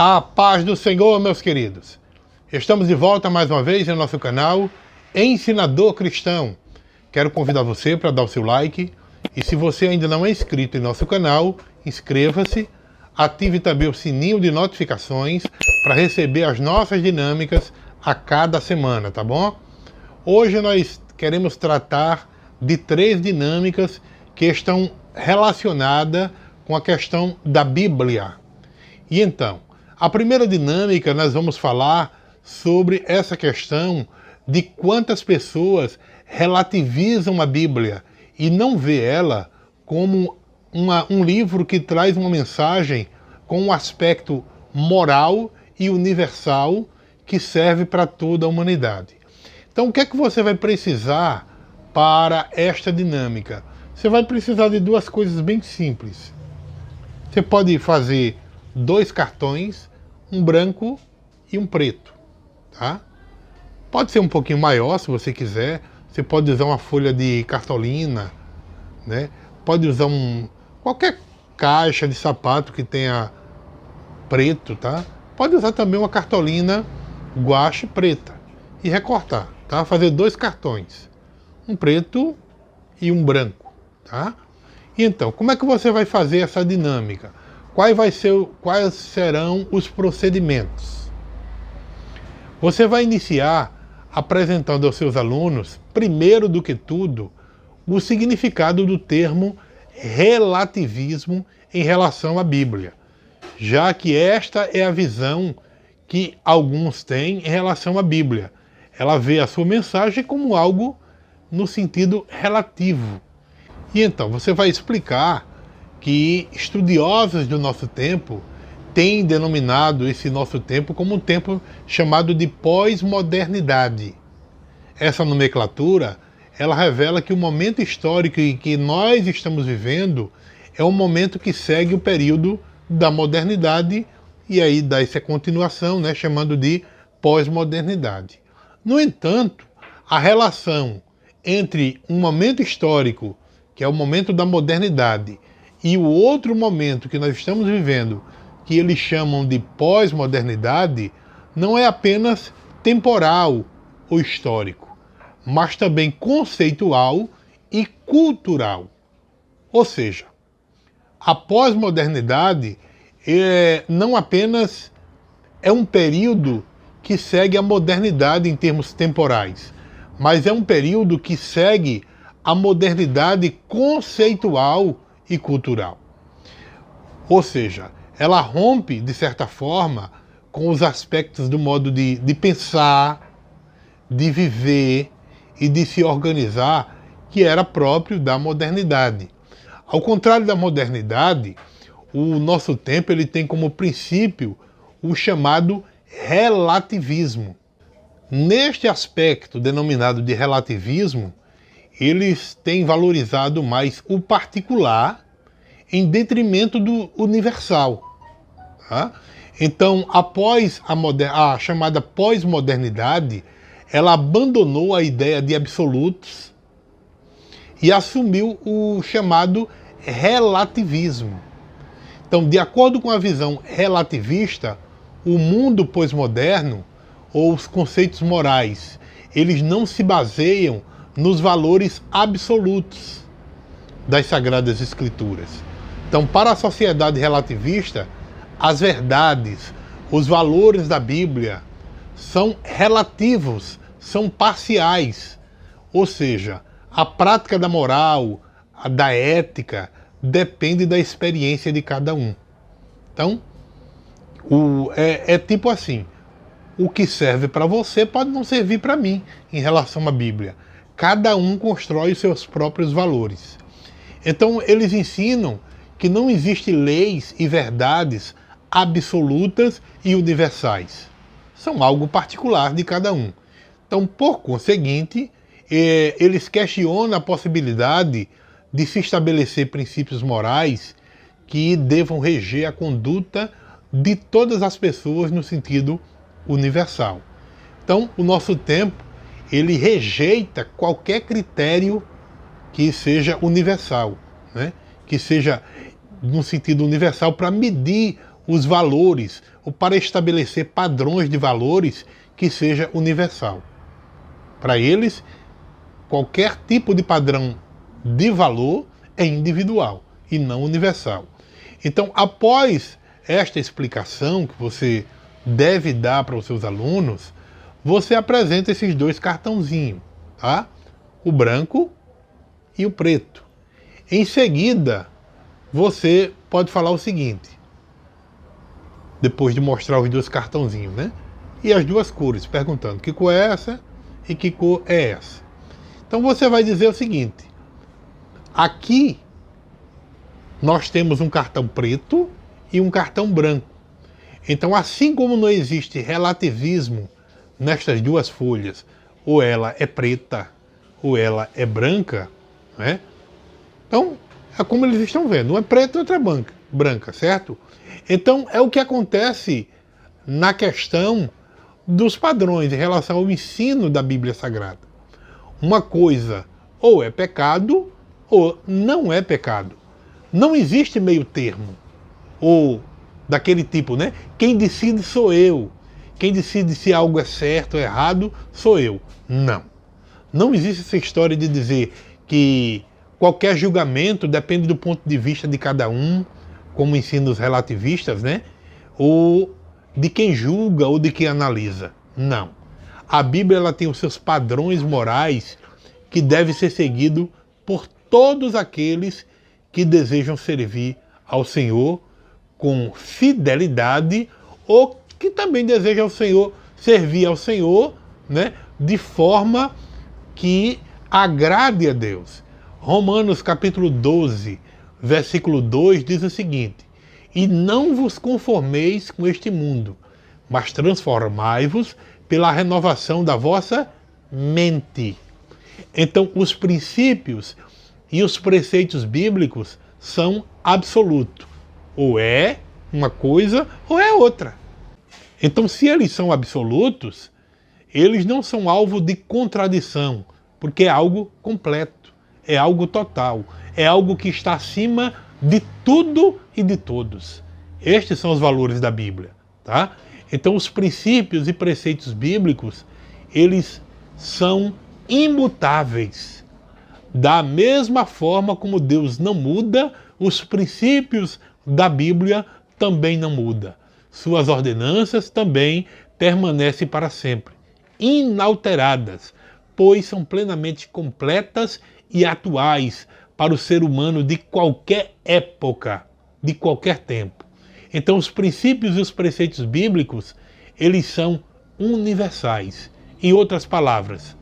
A paz do Senhor, meus queridos. Estamos de volta mais uma vez em nosso canal Ensinador Cristão. Quero convidar você para dar o seu like e se você ainda não é inscrito em nosso canal, inscreva-se, ative também o sininho de notificações para receber as nossas dinâmicas a cada semana, tá bom? Hoje nós queremos tratar de 3 dinâmicas que estão relacionadas com a questão da Bíblia. E então, a primeira dinâmica nós vamos falar sobre essa questão de quantas pessoas relativizam a Bíblia e não vê ela como um livro que traz uma mensagem com um aspecto moral e universal que serve para toda a humanidade. Então, o que é que você vai precisar para esta dinâmica? Você vai precisar de 2 coisas bem simples. Você pode fazer 2 cartões, um branco e um preto, tá? Pode ser um pouquinho maior, se você quiser. Você pode usar uma folha de cartolina, né? Pode usar qualquer caixa de sapato que tenha preto, tá? Pode usar também uma cartolina guache preta e recortar, tá? Fazer 2 cartões, um preto e um branco, tá? E então, como é que você vai fazer essa dinâmica? Quais serão os procedimentos? Você vai iniciar apresentando aos seus alunos, primeiro do que tudo, o significado do termo relativismo em relação à Bíblia, já que esta é a visão que alguns têm em relação à Bíblia. Ela vê a sua mensagem como algo no sentido relativo. E então, você vai explicar que estudiosos do nosso tempo têm denominado esse nosso tempo como um tempo chamado de pós-modernidade. Essa nomenclatura, ela revela que o momento histórico em que nós estamos vivendo é um momento que segue o período da modernidade e aí dá essa continuação, né, chamando de pós-modernidade. No entanto, a relação entre um momento histórico, que é o momento da modernidade, e o outro momento que nós estamos vivendo, que eles chamam de pós-modernidade, não é apenas temporal ou histórico, mas também conceitual e cultural. Ou seja, a pós-modernidade não apenas é um período que segue a modernidade em termos temporais, mas é um período que segue a modernidade conceitual e cultural. Ou seja, ela rompe, de certa forma, com os aspectos do modo de pensar, de viver e de se organizar que era próprio da modernidade. Ao contrário da modernidade, o nosso tempo ele tem como princípio o chamado relativismo. Neste aspecto denominado de relativismo, eles têm valorizado mais o particular em detrimento do universal. Tá? Então, após a chamada pós-modernidade, ela abandonou a ideia de absolutos e assumiu o chamado relativismo. Então, de acordo com a visão relativista, o mundo pós-moderno, ou os conceitos morais, eles não se baseiam nos valores absolutos das Sagradas Escrituras. Então, para a sociedade relativista, as verdades, os valores da Bíblia são relativos, são parciais. Ou seja, a prática da moral, da ética, depende da experiência de cada um. Então, é tipo assim, o que serve para você pode não servir para mim em relação à Bíblia. Cada um constrói os seus próprios valores. Então, eles ensinam que não existem leis e verdades absolutas e universais. São algo particular de cada um. Então, por conseguinte, eles questionam a possibilidade de se estabelecer princípios morais que devam reger a conduta de todas as pessoas no sentido universal. Então, o nosso tempo ele rejeita qualquer critério que seja universal, né? Que seja no sentido universal para medir os valores, ou para estabelecer padrões de valores que seja universal. Para eles, qualquer tipo de padrão de valor é individual e não universal. Então, após esta explicação que você deve dar para os seus alunos, você apresenta esses dois cartãozinhos, tá? O branco e o preto. Em seguida, você pode falar o seguinte, depois de mostrar os dois cartãozinhos, né? E as duas cores, perguntando que cor é essa e que cor é essa. Então você vai dizer o seguinte, aqui nós temos um cartão preto e um cartão branco. Então, assim como não existe relativismo nestas duas folhas, ou ela é preta ou ela é branca, né? Então, é como eles estão vendo, uma é preta e outra é branca, certo? Então, é o que acontece na questão dos padrões em relação ao ensino da Bíblia Sagrada. Uma coisa ou é pecado ou não é pecado. Não existe meio termo, ou daquele tipo, né? Quem decide sou eu. Quem decide se algo é certo ou errado sou eu. Não. Não existe essa história de dizer que qualquer julgamento depende do ponto de vista de cada um, como ensinam os relativistas, né? Ou de quem julga ou de quem analisa. Não. A Bíblia ela tem os seus padrões morais que devem ser seguidos por todos aqueles que desejam servir ao Senhor com fidelidade ou que também desejam ao Senhor, servir ao Senhor, né, de forma que agrade a Deus. Romanos capítulo 12, versículo 2 diz o seguinte, e não vos conformeis com este mundo, mas transformai-vos pela renovação da vossa mente. Então, os princípios e os preceitos bíblicos são absolutos. Ou é uma coisa ou é outra. Então, se eles são absolutos, eles não são alvo de contradição, porque é algo completo, é algo total, é algo que está acima de tudo e de todos. Estes são os valores da Bíblia, tá? Então, os princípios e preceitos bíblicos, eles são imutáveis. Da mesma forma como Deus não muda, os princípios da Bíblia também não mudam. Suas ordenanças também permanecem para sempre, inalteradas, pois são plenamente completas e atuais para o ser humano de qualquer época, de qualquer tempo. Então os princípios e os preceitos bíblicos, eles são universais. Em outras palavras,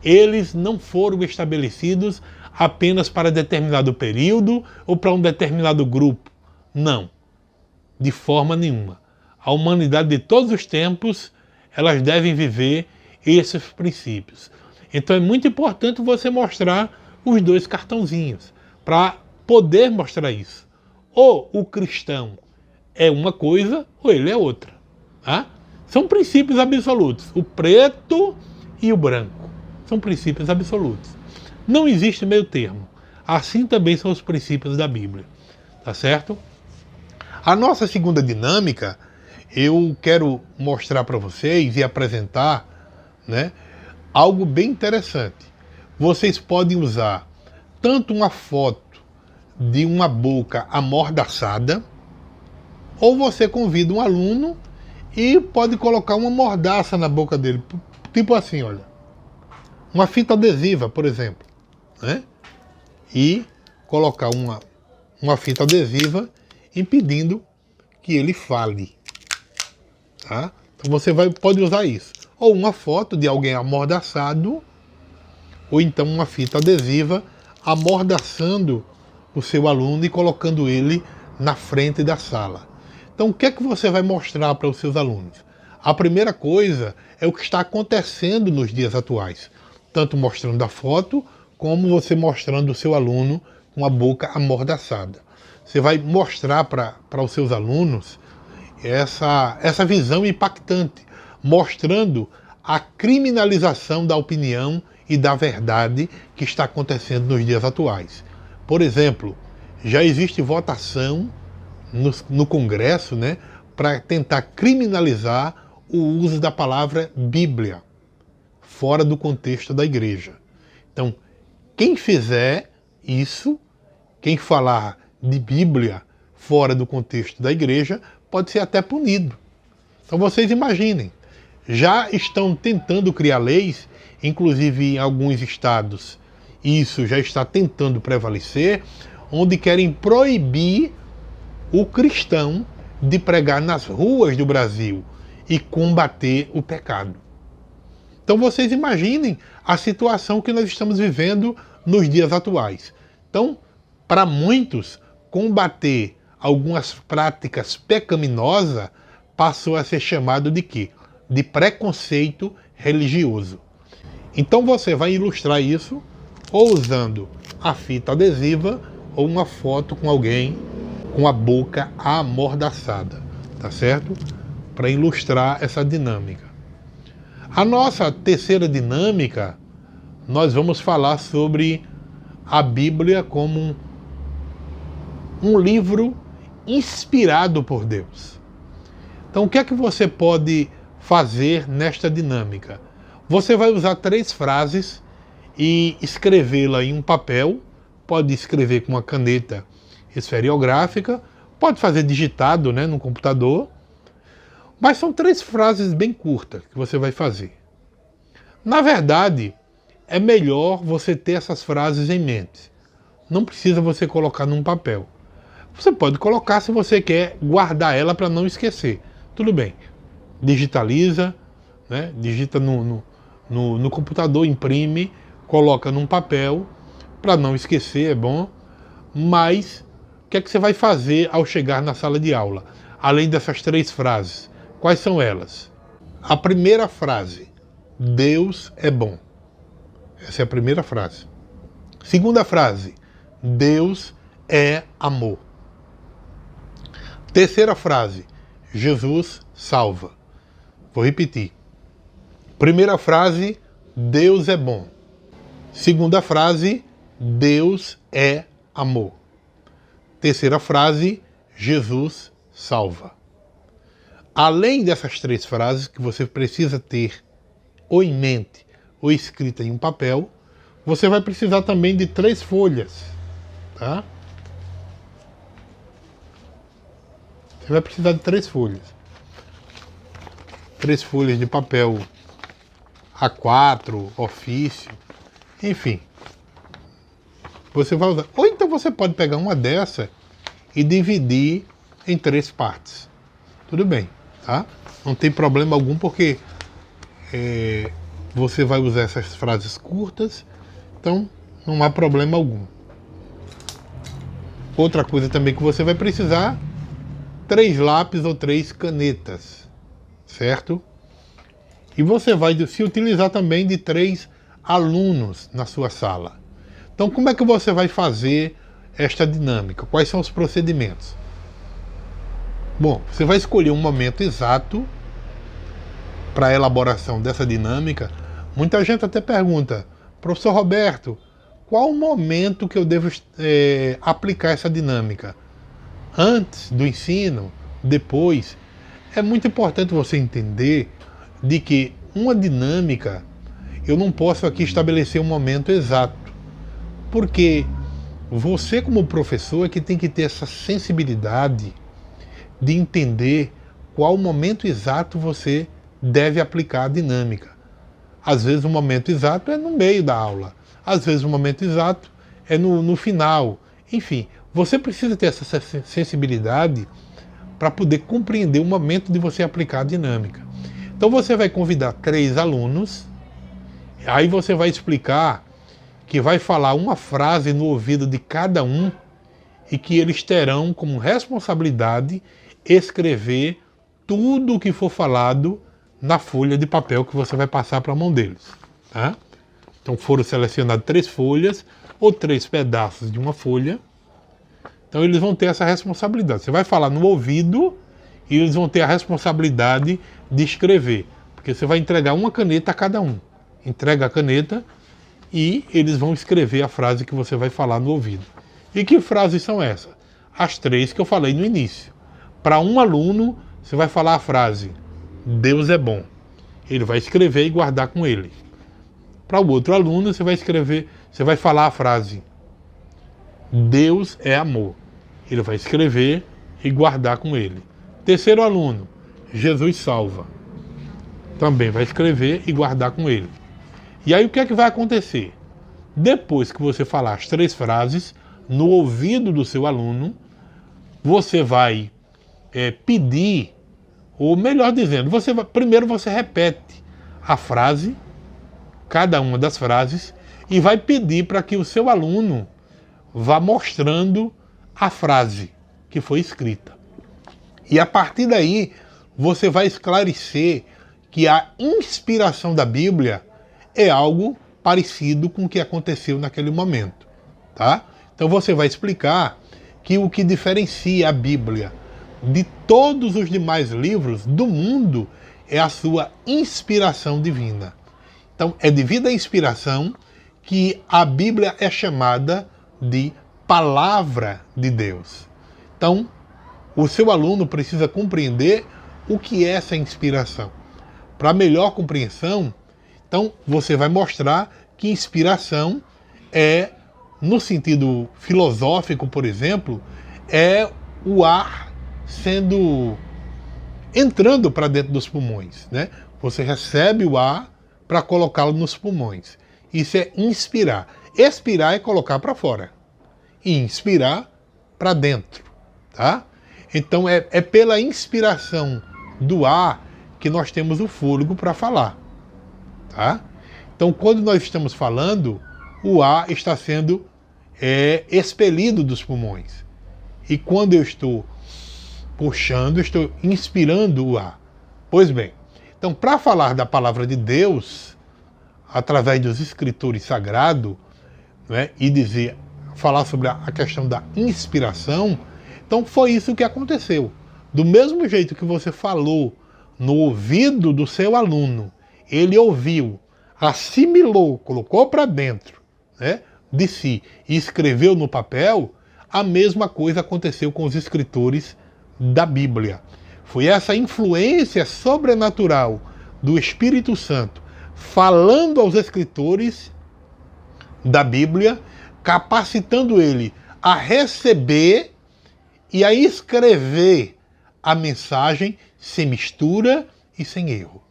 eles não foram estabelecidos apenas para determinado período ou para um determinado grupo. Não, de forma nenhuma. A humanidade de todos os tempos, elas devem viver esses princípios. Então é muito importante você mostrar os dois cartãozinhos, para poder mostrar isso. Ou o cristão é uma coisa, ou ele é outra. Tá? São princípios absolutos. O preto e o branco. São princípios absolutos. Não existe meio termo. Assim também são os princípios da Bíblia. Tá certo? A nossa segunda dinâmica, eu quero mostrar para vocês e apresentar, né, algo bem interessante. Vocês podem usar tanto uma foto de uma boca amordaçada, ou você convida um aluno e pode colocar uma mordaça na boca dele. Tipo assim, olha. Uma fita adesiva, por exemplo. Né? E colocar uma fita adesiva impedindo que ele fale. Tá? Então você pode usar isso. Ou uma foto de alguém amordaçado, ou então uma fita adesiva amordaçando o seu aluno e colocando ele na frente da sala. Então o que é que você vai mostrar para os seus alunos? A primeira coisa é o que está acontecendo nos dias atuais. Tanto mostrando a foto, como você mostrando o seu aluno com a boca amordaçada. Você vai mostrar para os seus alunos essa visão impactante, mostrando a criminalização da opinião e da verdade que está acontecendo nos dias atuais. Por exemplo, já existe votação no Congresso, né, para tentar criminalizar o uso da palavra Bíblia fora do contexto da igreja. Então, quem fizer isso, quem falar de Bíblia fora do contexto da igreja, pode ser até punido. Então vocês imaginem, já estão tentando criar leis, inclusive em alguns estados, isso já está tentando prevalecer, onde querem proibir o cristão de pregar nas ruas do Brasil e combater o pecado. Então vocês imaginem a situação que nós estamos vivendo nos dias atuais. Então, para muitos, combater algumas práticas pecaminosas passou a ser chamado de quê? De preconceito religioso. Então você vai ilustrar isso ou usando a fita adesiva ou uma foto com alguém com a boca amordaçada, tá certo? Para ilustrar essa dinâmica. A nossa terceira dinâmica, nós vamos falar sobre a Bíblia como um livro inspirado por Deus. Então, o que é que você pode fazer nesta dinâmica? Você vai usar 3 frases e escrevê-la em um papel. Pode escrever com uma caneta esferográfica, pode fazer digitado, né, no computador. Mas são 3 frases bem curtas que você vai fazer. Na verdade, é melhor você ter essas frases em mente. Não precisa você colocar num papel. Você pode colocar se você quer guardar ela para não esquecer. Tudo bem. Digitaliza, né? Digita no computador, imprime, coloca num papel, para não esquecer, é bom. Mas o que é que você vai fazer ao chegar na sala de aula? Além dessas 3 frases, quais são elas? A primeira frase, Deus é bom. Essa é a primeira frase. Segunda frase, Deus é amor. Terceira frase, Jesus salva. Vou repetir. Primeira frase, Deus é bom. Segunda frase, Deus é amor. Terceira frase, Jesus salva. Além dessas 3 frases que você precisa ter ou em mente ou escrita em um papel, você vai precisar também de 3 folhas, tá? Você vai precisar de 3 folhas. 3 folhas de papel A4, ofício, enfim. Você vai usar. Ou então você pode pegar uma dessa e dividir em 3 partes. Tudo bem, tá? Não tem problema algum, porque você vai usar essas frases curtas, então não há problema algum. Outra coisa também que você vai precisar, 3 lápis ou 3 canetas, certo? E você vai se utilizar também de 3 alunos na sua sala. Então, como é que você vai fazer esta dinâmica? Quais são os procedimentos? Bom, você vai escolher um momento exato para a elaboração dessa dinâmica. Muita gente até pergunta, professor Roberto, qual o momento que eu devo aplicar essa dinâmica? Antes do ensino? Depois? É muito importante você entender de que uma dinâmica, eu não posso aqui estabelecer um momento exato, porque você como professor é que tem que ter essa sensibilidade de entender qual momento exato você deve aplicar a dinâmica. Às vezes o momento exato é no meio da aula, às vezes o momento exato é no final. Enfim, você precisa ter essa sensibilidade para poder compreender o momento de você aplicar a dinâmica. Então você vai convidar 3 alunos, aí você vai explicar que vai falar uma frase no ouvido de cada um e que eles terão como responsabilidade escrever tudo o que for falado na folha de papel que você vai passar para a mão deles, tá? Então foram selecionadas 3 folhas ou 3 pedaços de uma folha. Então eles vão ter essa responsabilidade. Você vai falar no ouvido e eles vão ter a responsabilidade de escrever, porque você vai entregar uma caneta a cada um. Entrega a caneta e eles vão escrever a frase que você vai falar no ouvido. E que frases são essas? as 3 que eu falei no início. Para um aluno, você vai falar a frase: Deus é bom. Ele vai escrever e guardar com ele. Para o outro aluno, você vai falar a frase: Deus é amor. Ele vai escrever e guardar com ele. Terceiro aluno: Jesus salva. Também vai escrever e guardar com ele. E aí o que é que vai acontecer? Depois que você falar as 3 frases no ouvido do seu aluno, você vai pedir, ou melhor dizendo, primeiro você repete a frase, cada uma das frases, e vai pedir para que o seu aluno vá mostrando a frase que foi escrita. E a partir daí, você vai esclarecer que a inspiração da Bíblia é algo parecido com o que aconteceu naquele momento, tá? Então você vai explicar que o que diferencia a Bíblia de todos os demais livros do mundo é a sua inspiração divina. Então é devido à inspiração que a Bíblia é chamada de Palavra de Deus. Então, o seu aluno precisa compreender o que é essa inspiração. Para melhor compreensão, então você vai mostrar que inspiração é, no sentido filosófico, por exemplo, é o ar entrando para dentro dos pulmões, né? Você recebe o ar para colocá-lo nos pulmões. Isso é inspirar. Expirar é colocar para fora. E inspirar para dentro, tá? Então é pela inspiração do ar que nós temos o fôlego para falar, tá? Então quando nós estamos falando, o ar está sendo expelido dos pulmões. E quando eu estou puxando, estou inspirando o ar. Pois bem, então para falar da palavra de Deus, através dos escritores sagrados, né, e falar sobre a questão da inspiração, então foi isso que aconteceu. Do mesmo jeito que você falou no ouvido do seu aluno, ele ouviu, assimilou, colocou para dentro, né, de si e escreveu no papel, a mesma coisa aconteceu com os escritores da Bíblia. Foi essa influência sobrenatural do Espírito Santo falando aos escritores da Bíblia, capacitando ele a receber e a escrever a mensagem sem mistura e sem erro.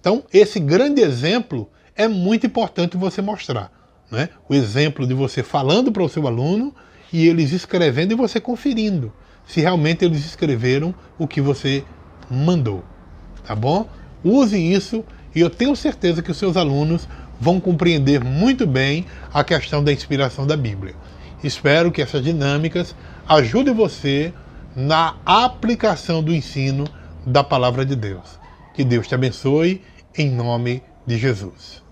Então, esse grande exemplo é muito importante você mostrar, né? O exemplo de você falando para o seu aluno e eles escrevendo e você conferindo se realmente eles escreveram o que você mandou, tá bom? Use isso e eu tenho certeza que os seus alunos vão compreender muito bem a questão da inspiração da Bíblia. Espero que essas dinâmicas ajudem você na aplicação do ensino da Palavra de Deus. Que Deus te abençoe, em nome de Jesus.